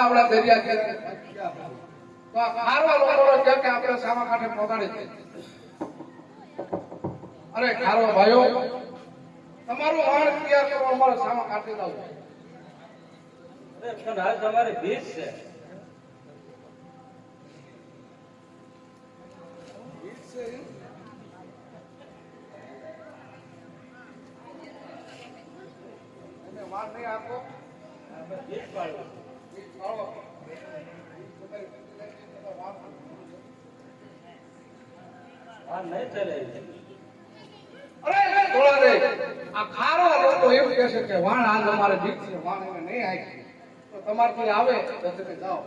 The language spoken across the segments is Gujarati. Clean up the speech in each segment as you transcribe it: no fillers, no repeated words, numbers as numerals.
આવડા દરિયા કે તો આ ખારવા લોકો કેમ કે આપણે સામા કાંઠે પહોંચાડી દે. અરે ખારવા ભાઈઓ તમારું વાણ તૈયાર કરો અમારે સામા કાંઠે લાવો. અરે પણ આ તમારી ભીડ છે. વાણ નહીં આપો ભીડ પાડો. આ નહીં ચાલે. અરે થોડા રે આ ખારવા લોકો એમ કહે છે કે વાણ આજ અમારે બીક છે, વાણ એને નહીં આવી તો તમારથી આવે તો તમે જાઓ.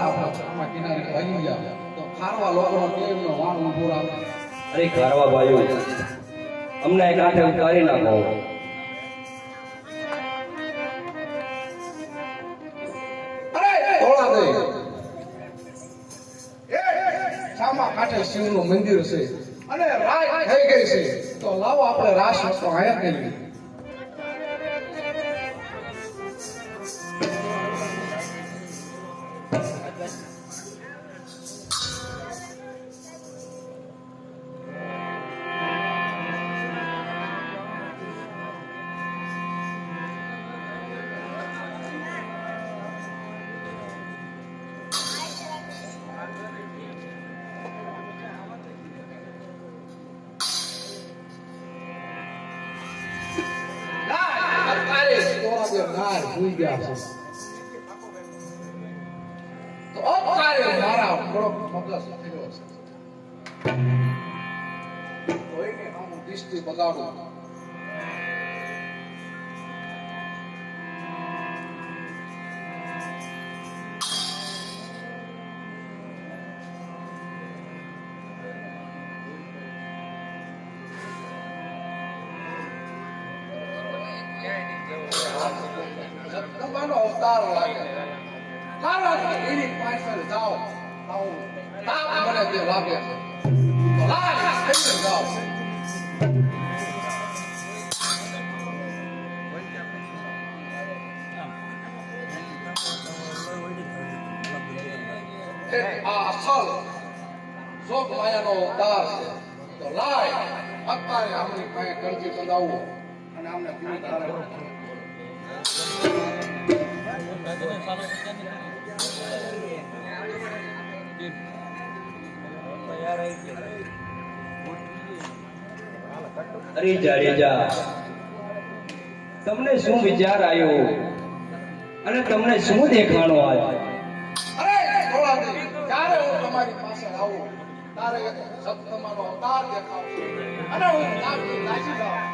આપણે આમાં કિનારે ભાગી ગયા તો ખારવા લોકોનો કેવનો વાણ ઊભો રાખે. અરે ખારવા ભાઈઓ અમને એક કાંઠે ઉતારી નાખો. અરે ધોળા દે સામા કાંઠે શિવનું મંદિર છે અને રાત થઈ ગઈ છે તો લાવો આપણે રાસ વસ્તુ આયા કરી. મારા મગજ થયો છે કોઈને હું દૃષ્ટિ બગાડું. જગદંબાનો અવતાર લાગે કારણ કે એની પાછળ જાઓ તાપ મને તે લાગે છે તો લાગ થઈ જાઓ. આ અસલ જોગ માયાનો અવતાર છે તો લાય અત્યારે આપણી પાસે કરજી બંધાવો અને અમને ધીમે ધારે. અરે જાડેજા તમને શું વિચાર આવ્યો અને તમને શું દેખાણો આજ? અરે થોડા દે જ્યારે હું તમારી પાસે આવું તારે એક સપ્તમાનો અવતાર દેખાવશે અને હું નામથી નાચી જાઉં.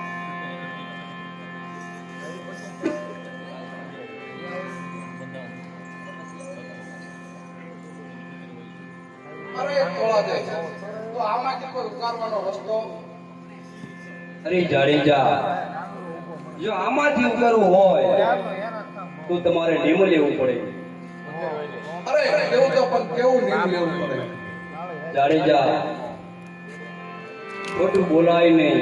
અરે થોડા દે તો આમાંથી કોઈ ઉતારવાનો રસ્તો? અરે જાડેજા જો આમાંથી ઉતરવું હોય તો તમારે નિયમ લેવું પડે. અરે એવું તો પણ કેવું નિયમ લેવું પડે? જાડેજા ખોટું બોલાય નહીં,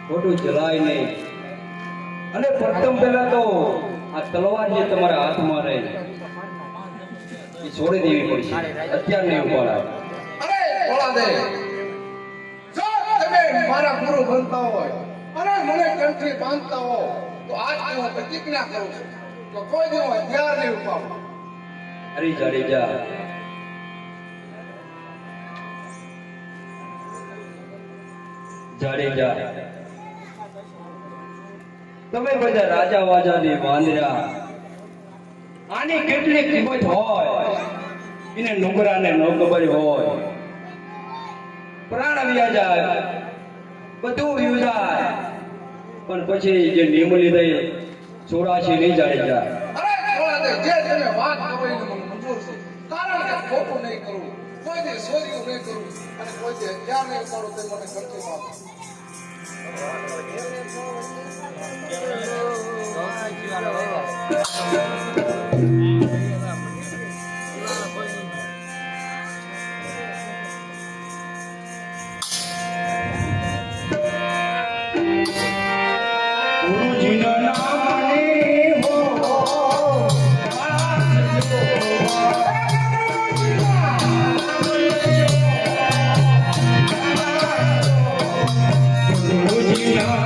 ખોટું ચલાય નહીં અને પ્રથમ પહેલા તો આ તલવાર જે તમારા હાથમાં રહે એ છોડી દેવી પડશે. અત્યાર નહીં ઉપાડાય. અરે થોડા દે જો તમે મારા ગુરુ બનતા હોય અને મને કંઠી બાંધતા હો તો આજથી હું પ્રતિજ્ઞા કરું છું તો કોઈ દી હું હથિયાર નહીં ઉપાડું. અરે જાડેજા જાડેજા તમે બધા રાજા વાજાની વાંદરા આની કેટલી કિંમત હોય એને નુંગરાને ન ખબર હોય. પ્રાણ વ્યા જાય બધું વ્યું જાય પણ પછી જે નિયમ લીધે છોડાશે નહીં જાડેજા. અરે થોડા દે જે તમે વાત કરો એ મને મંજૂર છે કારણ કે ખોટું નહીં કરવું, કોઈ દી સોર્યું નહીં કરવું અને કોઈ દી હથિયાર નહીં ઉપાડવું તે મને કંઠી બાંધો. ગુરુજીના નામે હો ગુરુજીના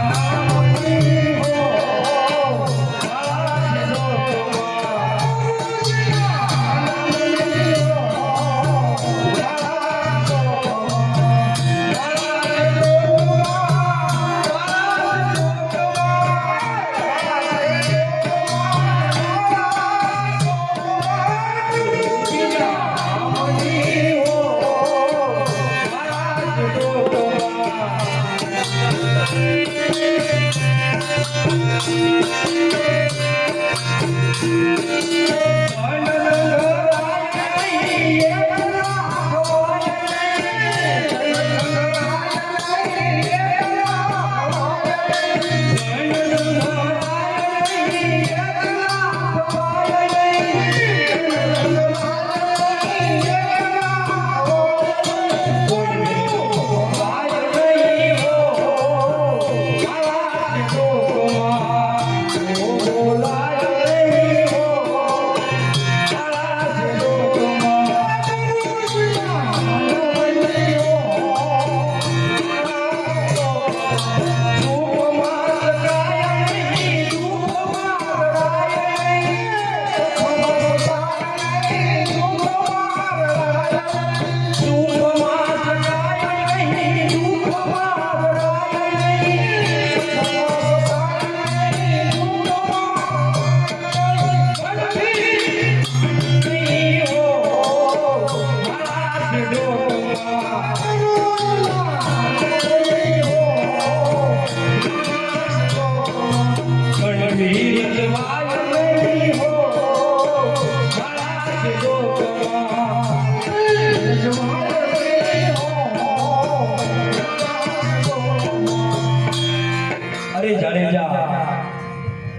અરે જાડેજા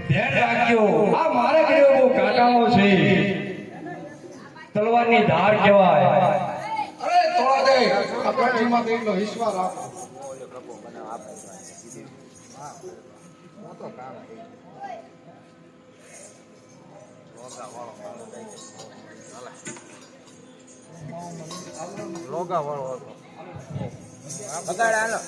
ધ્યાન રાખજો આ મારા ઘરે બહુ કાંટાળો છે તલવારની ધાર કહેવાય અરે થોડા દે આ કંઠીમાં તો એટલો વિશ્વાસ રાખો લોગા વાળો હતો બગાડ હાલો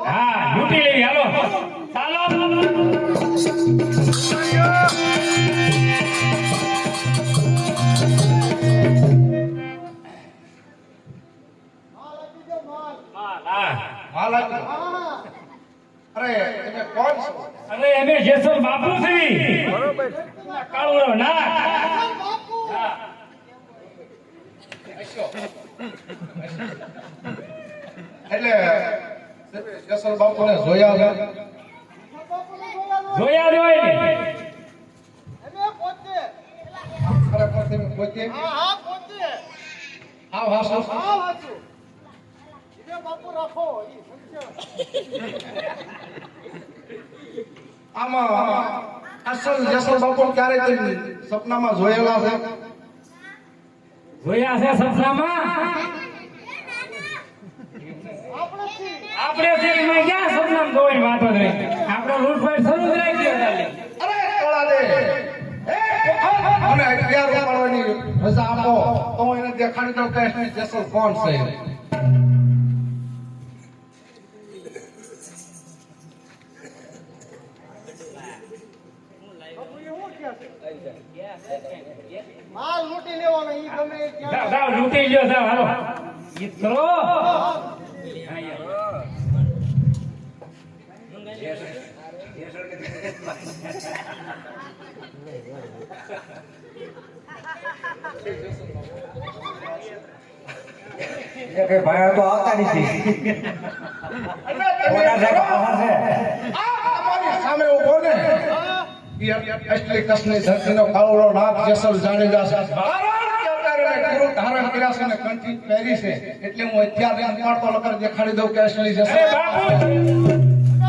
હા લૂંટી લેવી હાલો ચાલો હાલ અરે તમે કોણ છો અરે અમે જેસલ બાપુ છીએ બરોબર કાળુડો ના એટલે જસલ બાપુને જોયા છે જોયા જોઈ ખરેખર તમે પોતે આવ હાસો આમાં અસલ જસલ બાપુ ક્યારે તમે સપનામાં જોયેલા છે જોયા છે સપનામાં આપણે છે એમાં ક્યાં સપનામાં જોઈ વાતો જ રહી આપણે લૂંટફાટ શરૂ જ રહી ગયો ખાલી અરે કોળા દે મને 11 ઉપાડવાની રજા આપો તો હું એને દેખાડી દઉં કે જસલ કોણ છે માલ લૂંટી લેવાનો ઈ ગમે એ ક્યાં જાઓ જાઓ લૂંટી લ્યો જાઓ હાલો ઈ કરો એ કે ભાઈ તો આવતા નથી. મોટા સાહેબ આવા છે. આ તમારી સામે ઊભો ને ઈ અસલી કસની ધરતીનો કાળો નાગ જેસલ જાડેજા છે. અત્યારે મેં ગુરુ ધારણ કર્યા છે ને કંઠી પહેરી છે એટલે હું અત્યારે પાડતો લકર દેખાડી દઉં કે અસલી જેસલ. અરે બાપુ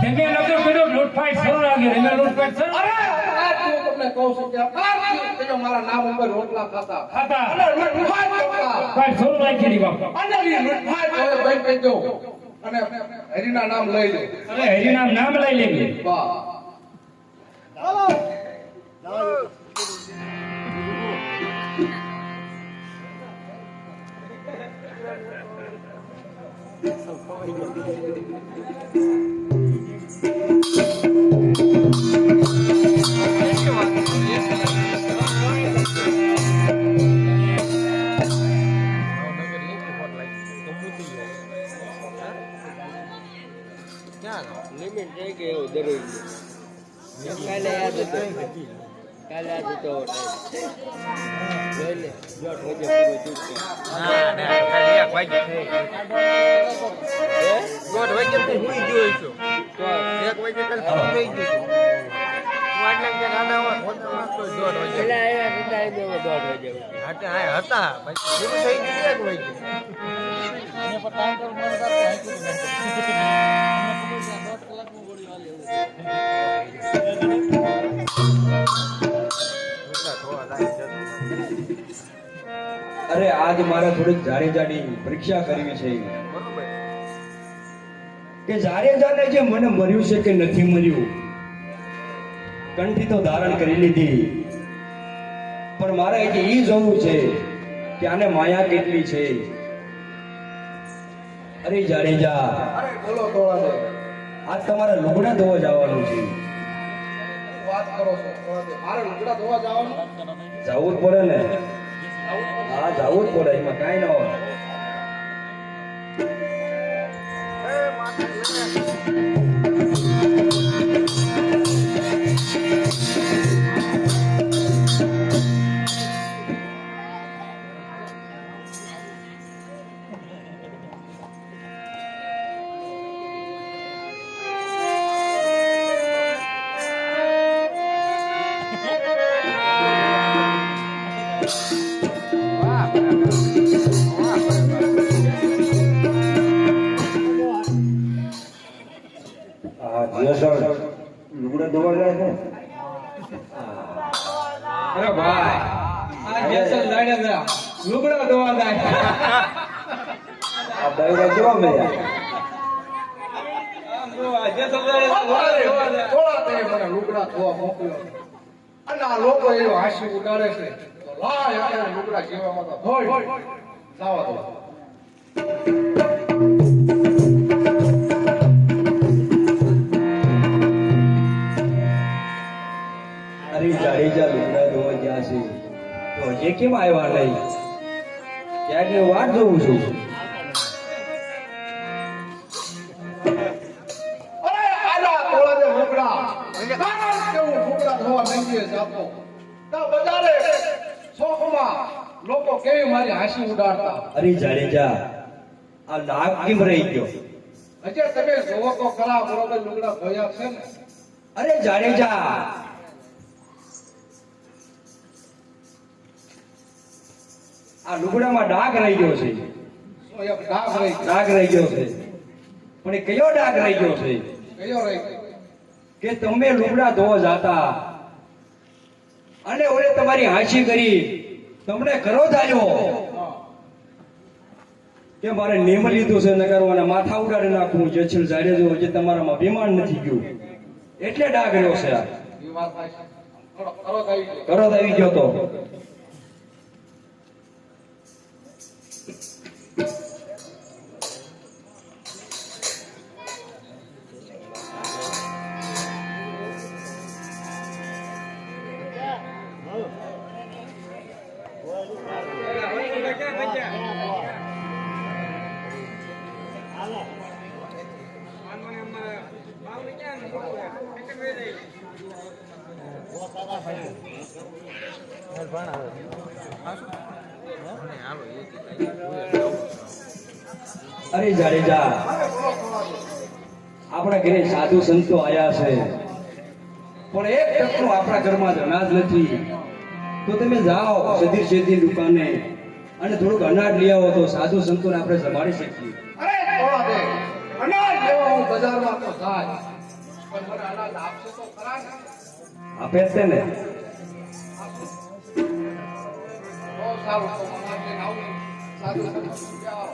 તમે નતો કીધું લૂંટફાટ શરૂ લાગી એને લૂંટફાટ શરૂ અરે આજ હું તમને કહું છું કે આજથી તમે મારા નામ ઉપર રોટલા ખાતા અને લૂંટફાટ કરતા ફાટ શરૂ લાગી ની બાપુ અને ઈ લૂંટફાટ હવે બંધ કરી દો અને હરિના નામ લઈ લે. અરે હરિનામ નામ લઈ લેવી વાહ લિમિટ થઈ ગઈ એવું દરરોજ કાલે યાદ હતો લઈ લે જોટ વજે પૂરો ચૂકશે જોટ વજે તો હુઈ ગયો છું તો 1 વાગે કાલ પૂરું થઈ ગયું વાટલા કે ખાના હોય જોટ વજે એટલે આવ્યા હતા દેવો જોટ વજે હતા પછી પૂરું થઈ ગયું 1 વાગે અને પર ટાઈમ પર મન કરતા અરે આજ મારે થોડીક જાડી જાડી પરીક્ષા કરવી છે કે જાડેજાને જે મને મર્યું છે કે નથી મર્યું. કંઠી તો ધારણ કરી લીધી પણ મારે એ જોવું છે કે આને માયા કેટલી છે. અરે જાડેજા અરે બોલો તોળાને આજ તમારે લુગડા ધોવા જવાનું છે. વાત કરો છો તોળાને મારે લુગડા ધોવા જવાનું જવું જ પડે ને. હા જવું જ પડે એમાં કાંઈ ના હોય. લુગડા ધોવા જાય છે. અરે ભાઈ આ જેસલ જાડેજા લુગડા ધોવા જાય આ દાયરા કેવા મળ્યા? આ જેસલ જાડેજા તોળાને મને લુગડા ધોવા મોકલ્યો અને આ લોકો એવો હાસી ઉડાડે છે તો લાય આપણે લુગડા જેવામાં તો ધોઈ જાવા દો. અરે જાડેજા લુગડા ધોવા ગયા છે તો હજી કેમ આવ્યા નહીં? ક્યારની વાટ જોઉં છું. અરે આલા તોળાને લુગડા કારણ કે હું લુગડા ધોવા નહીં જાતો તો બજારે શોખમાં લોકો કેવી મારી હાસી ઉડાડતા. અરે જાડેજા આ નાગ કેમ રહી ગયો? હજી તમે જોવો તો ખરા બરોબર લુગડા ધોયા છે ને. અરે જાડેજા આ લુગડામાં ડાઘ રહી ગયો છે. તો એક ડાઘ રહી ગયો. ડાઘ રહી ગયો છે પણ એ કયો ડાઘ રહી ગયો છે કયો રહી ગયો? કે તમે લુગડા ધોવા જાતા અને ઓલે તમારી હાંસી કરી તમને ક્રોધ આવ્યો કે મારે નિયમ લીધું છે નગર અને માથા ઉડાડી નાખવું. જેસલ જાડેજો હજી તમારામાં અભિમાન નથી ગયું એટલે ડાઘ રહ્યો છે. આ એ વાત સાચી. તરત આવી ગયો. ક્રોધ આવી ગયો તો અરે જાડેજા, આપણા ઘરે સાધુ સંતો આયા છે, પણ એક ટકનું આપણા ઘરમાં જ અનાજ નથી. તો તમે જાઓ સધી શેતી દુકાને અને થોડુંક અનાજ લઈ આવો તો સાધુ સંતોને આપણે સંભાળી શકીએ. અરે થોડા દે અનાજ લેવા હું બજારમાં તો જાય, પણ મને અનાજ આપશે તો ખરા ને? આપે જ છે ને. બહુ સારું, તો અનાજ લઈને આવું. સાધુ સંતો ક્યાં આવો?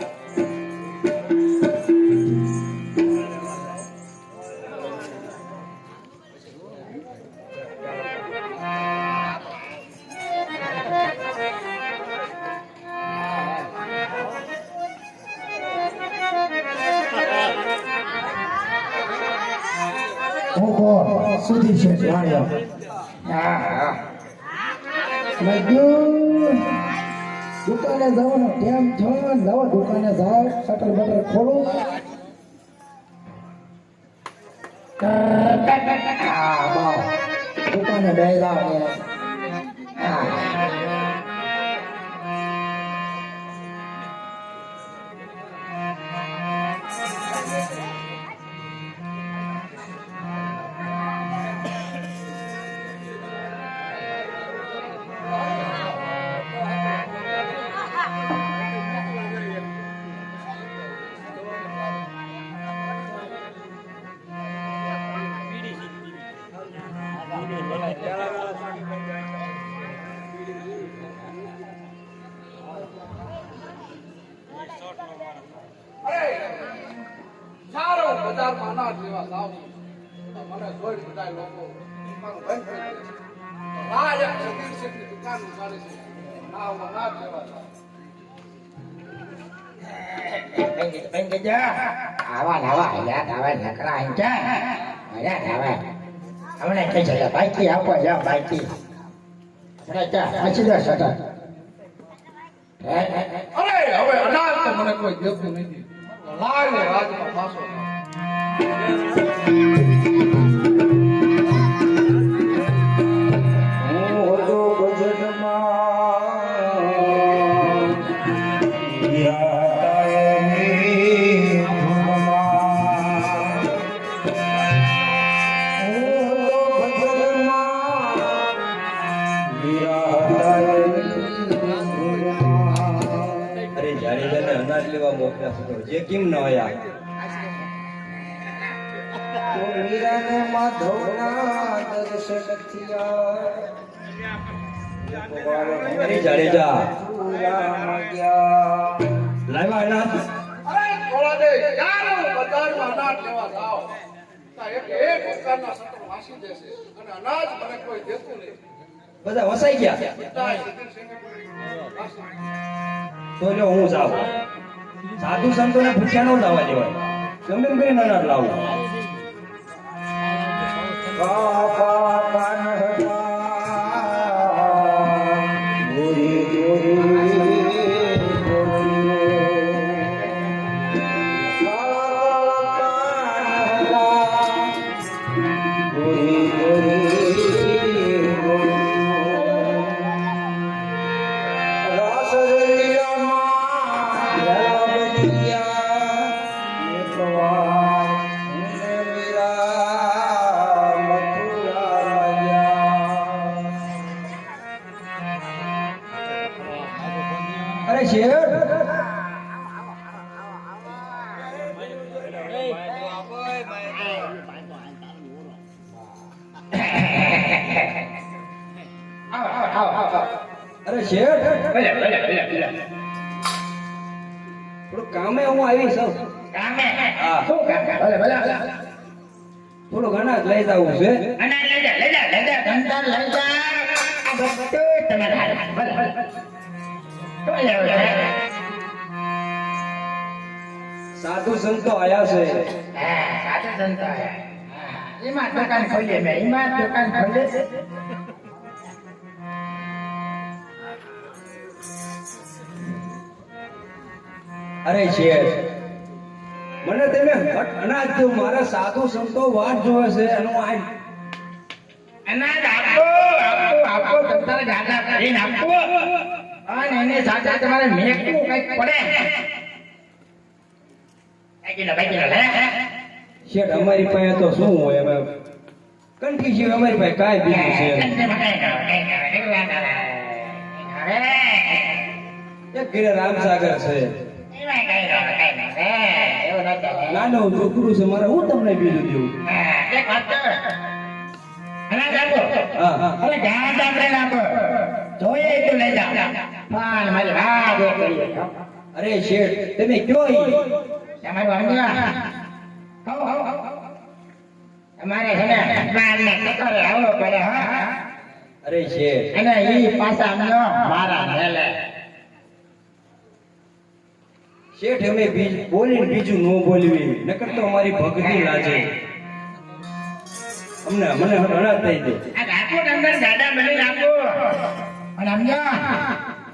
હું કોણ સુધી છે જાણ્યો. હા હા લાગ્યું દુકાને જવાનો ટાઈમ થયો. નવા દુકાને જાવ, શટર બટર ખોલું. હા બસ દુકાને બે જાવ ને. હા અરે સારો બજારમાં અનાજ લેવા જાઉં છું, તો મને જોઈ બધા લોકો દુકાન બંધ કરી દે છે. તો આ એક સતીર શેઠની દુકાન ઉઘાડી છે, ના હું અનાજ લેવા જાઉં. આવા નવા યાદ આવે નકરા અહીં ક્યાં યાદ આવે હમણાં કઈ છે બાઈકી આપો જા બાઈકી હમણાં ક્યાં પછી દો શટર. અરે હવે અનાજ તો મને કોઈ દેતું નથી, લાય ને રાજમાં પાછો જાઉં. અરે જાડેજાને અનાજ લેવા મોકલ્યા છે, તો જે કેમ ન આયા? અરે જાડેજા, લાવ્યા અનાજ? અરે થોડા દે યાર, હું બજારમાં અનાજ લેવા જાઉં તો એક પ્રકારના શટર વાસી દેશે અને અનાજ મને કોઈ દેતું નહીં. બધા વસાઈ ગયા. બધા સતીર શેઠની વાસી. તો જો હું જાઉં. સાધુ સંતોને ભૂખ્યા ન લાવવા દેવાય, ગમે એમ કરીને અનાજ લાવું. અરે શેઠ, અરે શેઠ, થોડું કામે હું આવી છું. કામે હા. શું કામ ભલે ભલે થોડું અનાજ લઈ જવું છે. અનાજ લઈ જા ધંધા લઈ જા આ બધું તમારા હાથમાં. ભલે ભલે તો લેવો છે. સાધુ સંતો આયા છે. હા સાચો સંતો આયા. એમાં દુકાન ખોલીએ મેં એમાં દુકાન ખોલીએ છે. અરે શેઠ, મને તમે અનાજ દો, મારા સાધુ સંતો વાટ જોવે છે અને હું આ અનાજ આપો આપો આપો તમારે ગાડા કરીને આપો અને એની સાથે તમારે મેકવું કંઈક પડે બાકી લે શેઠ અમારી પાસે તો શું હોય એમાં કંઠી છે અમારી પાસે કાંઈ બીજું છે એક ઘરે રામસાગર છે નાનો છોકરું છે મારે હું તમને બીજું દેવું હા હા અરે ગાડા કરીને આપો જોઈએ એટલું લઈ જાઓ પણ મારી વાત એ કરી અરે શેઠ તમે કયો ઈ? તમારું સમજ્યા તમારે છે ને પ્લાનને કતરે આવવો પડે હા અરે શેઠ અને ઈ પાછા અમને મારા મેલે શેઠ અમે બોલીને બીજું ન બોલવી નકર તો અમારી ભક્તિ લાજે અમને મને હણા થઈ દે આ રાખો અંદર ગાડા બની રાખો અને સમજો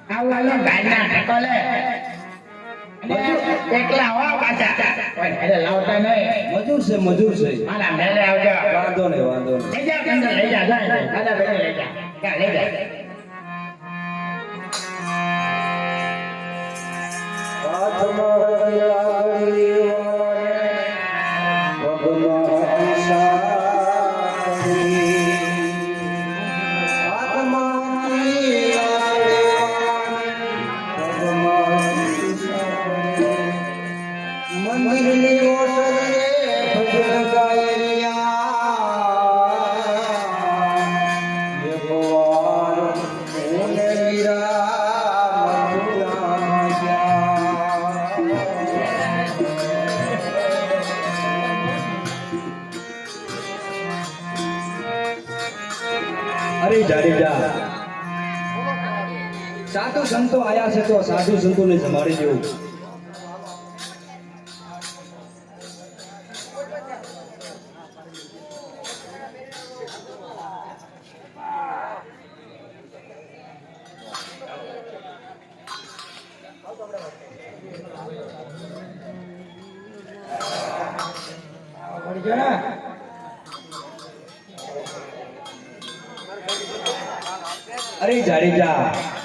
આવું આવું ગાડના ઠકોલે એકલા હો પાછા કોઈ ઘરે લાવતા નહીં મજૂર છે મારા મેલે આવજો વાંધો નહીં લઈ જા અંદર લઈ જા દાદા ભાઈ લઈ જા ક્યાં લઈ જા અરે જાડેજા સાધુ સંતો આયા છે તો સાધુ સંતોને જમાડી દેવું પડી ગયો ને અરે જાડેજા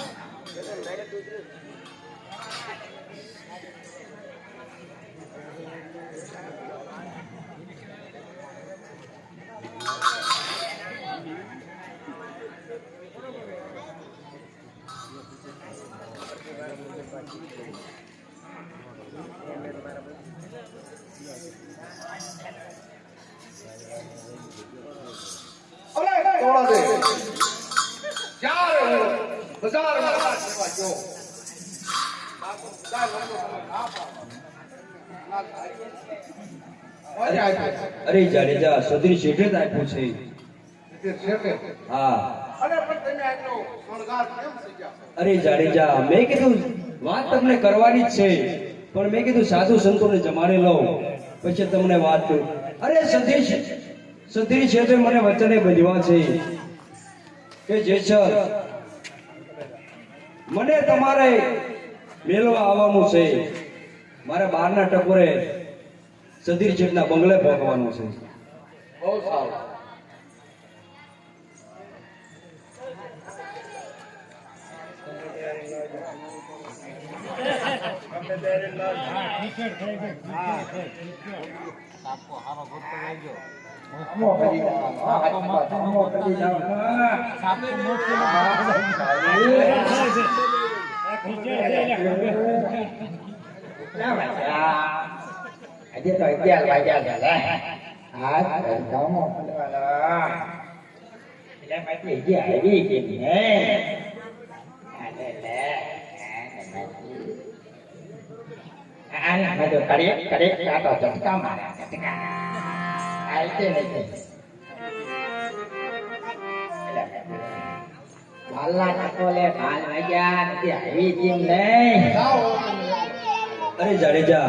અરે તોડા દે જ્યારે હું બજારમાં ફરવા ગયો અરે જાડેજા સદરી શેઠે જ આપ્યું છે હા અને પણ તમે આટલો શણગાર કેમ થઈ ગયા અરે જાડેજા મેં કીધું વાત તમને કરવાની જ છે પણ મેં કીધું સાધુ સંતોને જમાડી લઉં પછી તમને વાત કરું અરે સદરી શેઠે મને વચને બંધવા છે કે જેસર મને તમારે મેળવા આવવાનું છે મારે બહારના ટકોરે સદીર શેઠના બંગલે પહોંચવાનું છે બહુ સારું આજે તો 11 વાગ્યા છે હા ગામમાં પડવાના એટલે મારી જે આવી કે ને આને લે આને મજો કરે કાતો ચટકા મારે ચટકા આઈતે નહીં વાલા ટકોલે 12 વાગ્યા નથી આવી કેમ નહીં અરે જાડેજા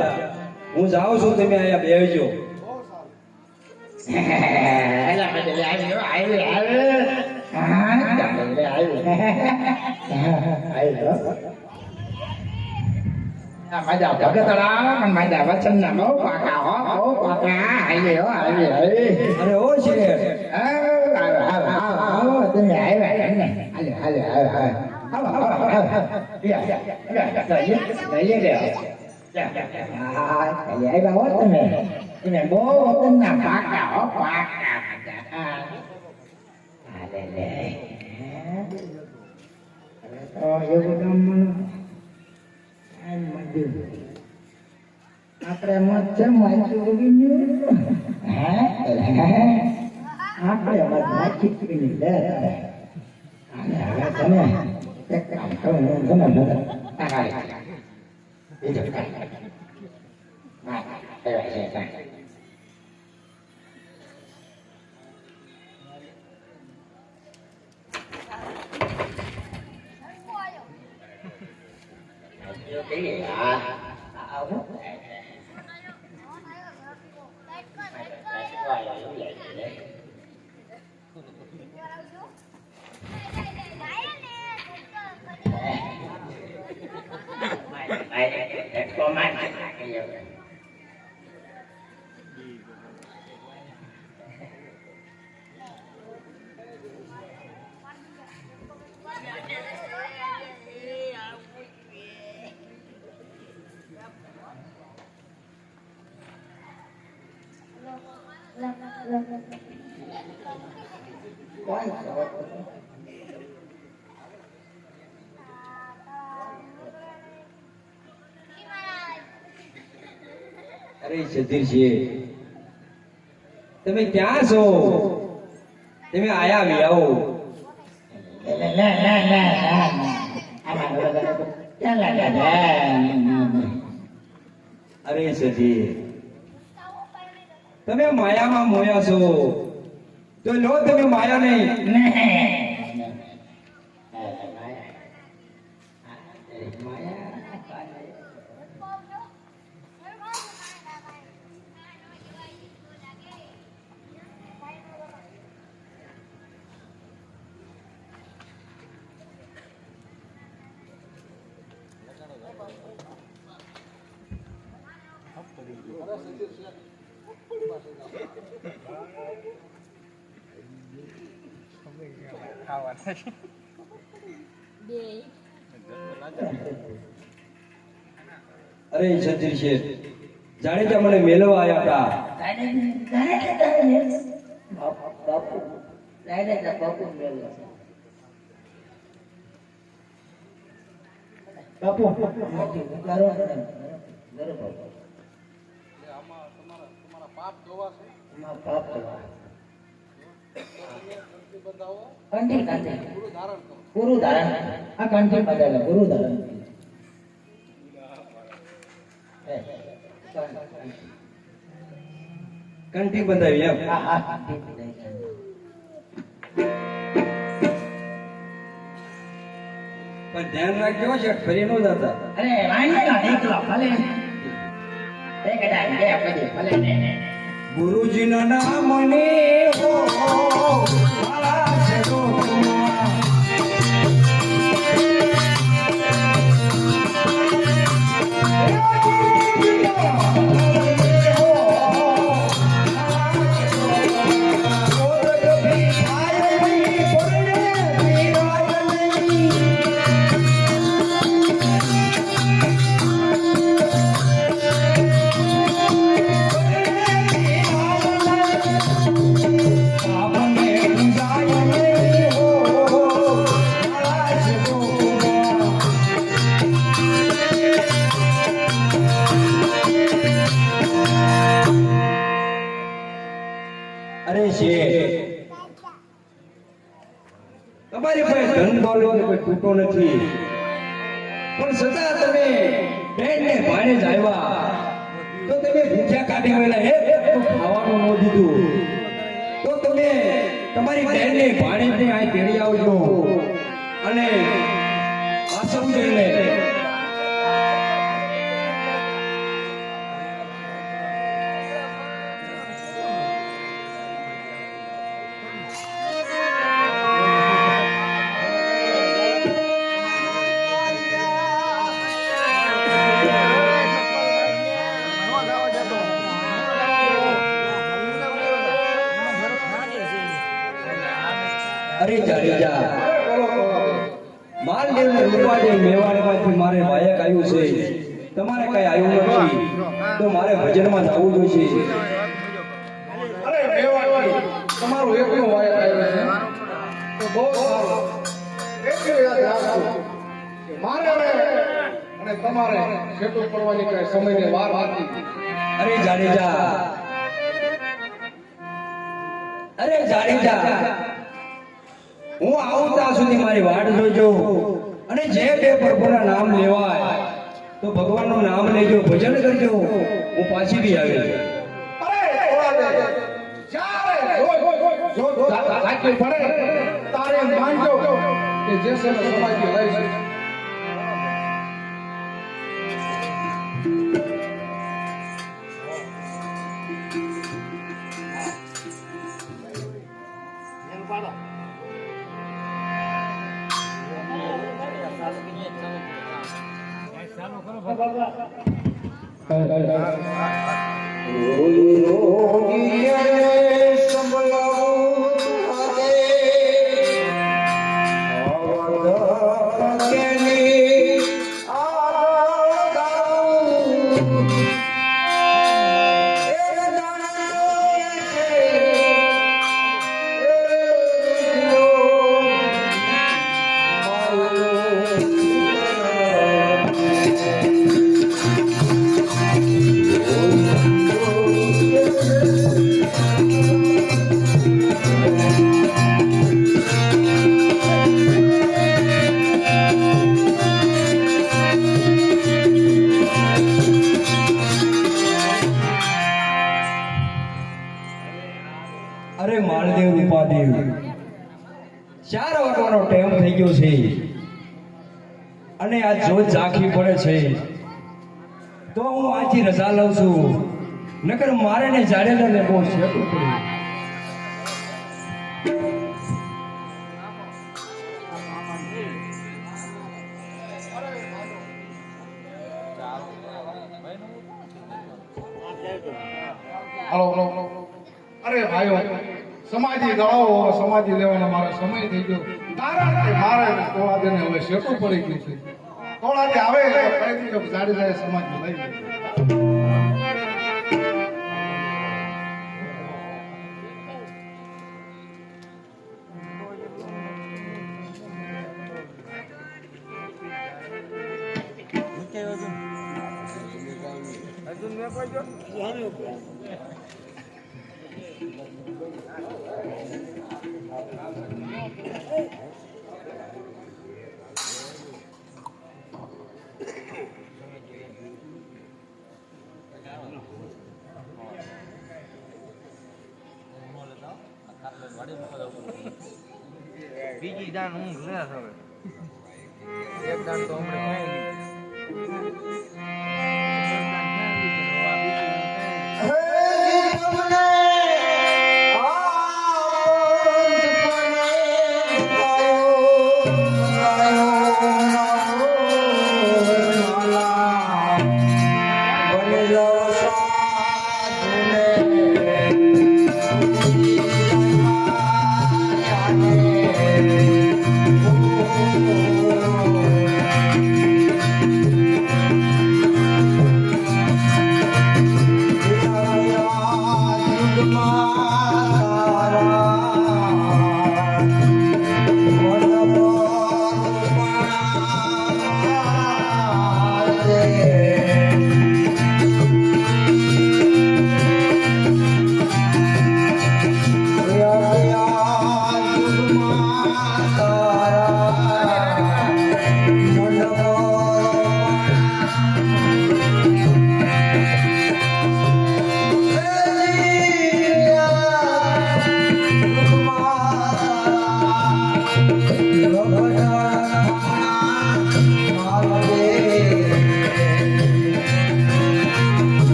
હું જાઉં છું તમે અહીંયા બેસજો એલા બદલે આવી હા ચાલે આવી મજા ભગતડા પણ મજા વચન ના બહુ પાકા હો બહુ પાકા આવી અરે ઓ શેઠ આવ તમે આવ્યા એમ ને હાલે હાલે હાલે હાલે આવો આવો આવો લઈ લે આવ્યા હો તમે બહુ વતનના પાકા હો પાકા હાલે લે તો એવું કામ આપણે મત છે આપણે મત નાખી પીની લે હવે તમે એક કામ કરો હું તમે અરે સતીશજી તમે ક્યાં છો તમે આયા આવી આવો અરે સજી તમે માયામાં મોયા છો તો લો તમે માયા નહીં અરે છત્રી શેઠ જાણેજા મને મેળવા આવ્યા હતા ગુરુ ધારણ આ કંઠી બદલે ગુરુ ધારણ કંઠી બંધાવી એમ પણ ધ્યાન રાખજો શેઠ ફરી નો જતા અરે વાંધો એકલો ભલે એક ડાય કે પછી ભલે ને ગુરુજીના નામને હો મારા છેડો અરે શેઠ તમારી પાસે ધન દોલત કોઈ તૂટો નથી પણ છતાં તમે બેનને ભાણે જ આવ્યા તો તમે ભૂખ્યા કાઢી આવેલા એક ખાવાનું ન દીધું તો તમે તમારી બેનને ભાણે જ અહીં તેડી આવજો અને આસવ જઈને અરે જાડેજા, અરે બોલો તોલાદે. માલદેવ ને રૂપાદેવ મેવાડમાંથી મારે વાયક આવ્યું છે, તમારે કઈ આવ્યું નથી, તો મારે ભજનમાં જવું જોઈશે. અરે મેવાડી, તમારું એકલું વાયક આવ્યું છે તો બહુ સારું. એટલું યાદ રાખજો કે મારે હવે અને તમારે છેટું પડવાની કઈ સમયની વાર હતી. અરે જાડેજા, અરે જાડેજા, હું આવું ત્યાં સુધી મારી વાટ જોજો, અને જે બે પ્રભુના નામ લેવાય તો ભગવાનનું નામ લેજો, ભજન કરજો, હું પાછી બી આવી. અરે તોલાદે, જ્યારે જો ધાક્યું પડે તારે માનજો કે જે સમય સમાધિ લઈ છે. અરે માલદેવ રૂપાદેવ, 4 વાગવાનો ટાઈમ થઈ ગયો છે, અને આ જોત ઝાંખી પડે છે, તો હું આજથી રજા લઉં છું, નકર મારે ને જાડેજાને બહુ શેઠું પડ્યું. હાલો અરે ભાઈઓ, સમાધિ દળાવો, સમાધિ લેવાનો મારો સમય થઈ ગયો. કારણ કે મારે તોલાદેને હવે શેઠું પડી ગયું છે. તોલાદે આવે એટલે કહી દીધું કે જાડેજાએ સમાધિ લઈ લીધી. અર્જુન મેં કોઈ જો બીજી દાન હું લે હવે એક દાન તો હમણાં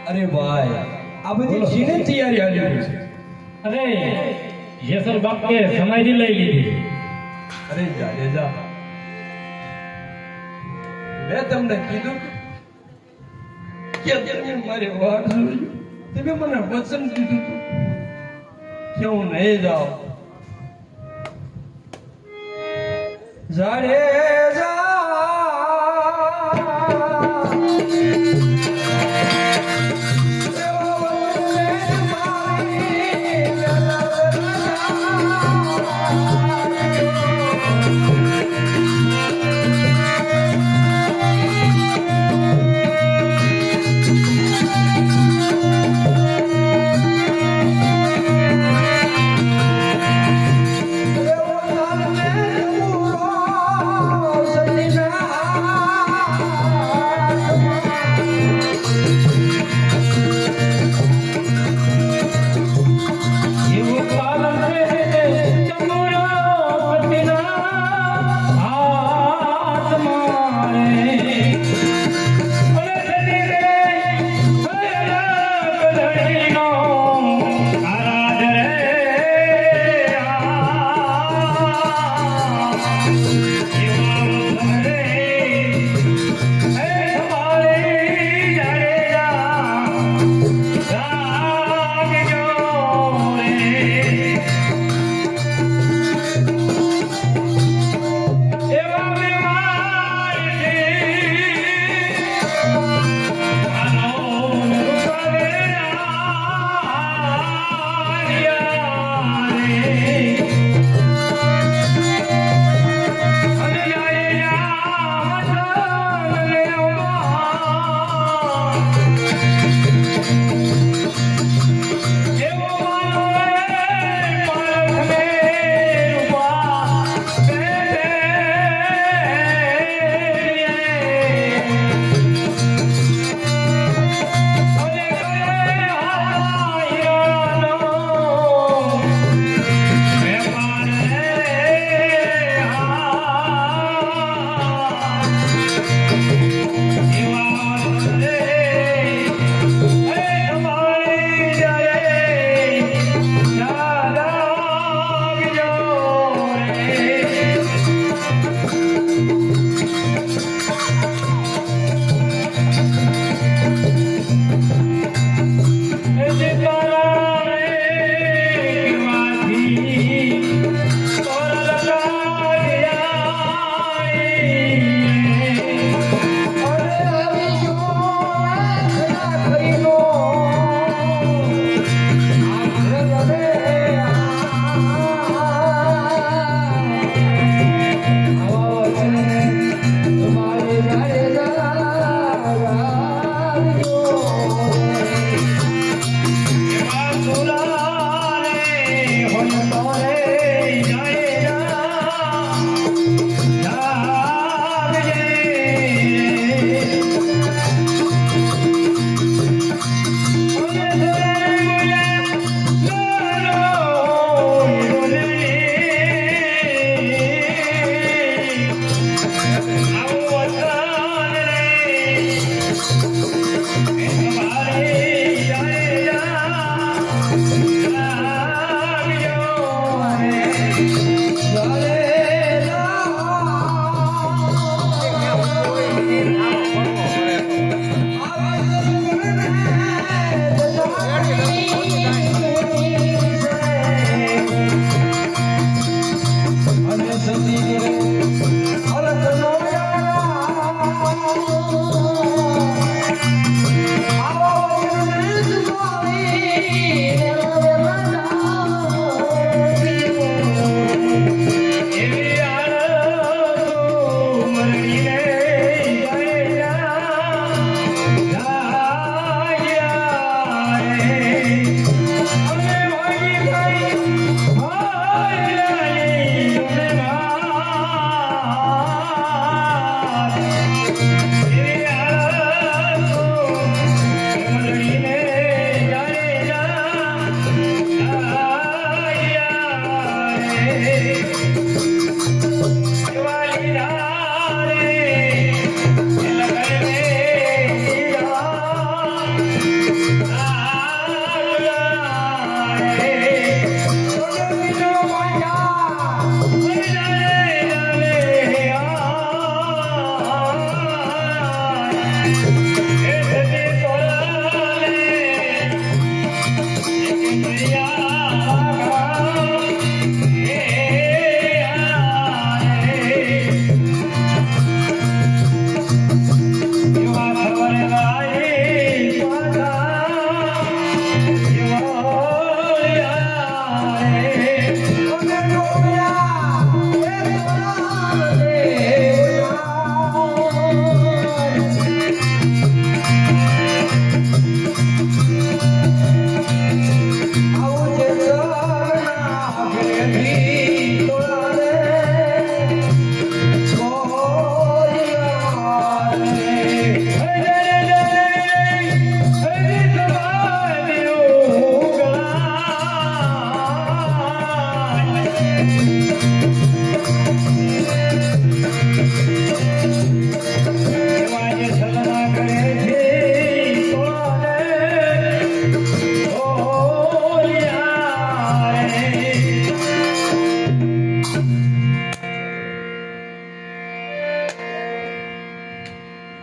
અરે ભાઈ, આ બધી જીને તૈયારી હાલી રહી છે. અરે યસર બાપ કે સમાધિ લઈ લીધી. અરે જાડેજા, મેં તમને કીધું કે તમે મારી વાત જોઈ. તમે મને વચન દીધું હતું કે હું નહીં જાઉં. જાડેજા, એવું પાલન છે ચતુરા પતિના હાથમાં રે. અરે શરીરે હૈયા કદડીનો આરાધ રે. જીવન રે હે તમારી જાડેજા.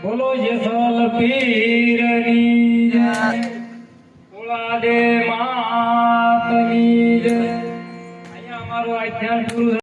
બોલો જેસલ પીરની જય ભોળા દે માતની જય અહીંયા અમારું આખ્યાન પૂરું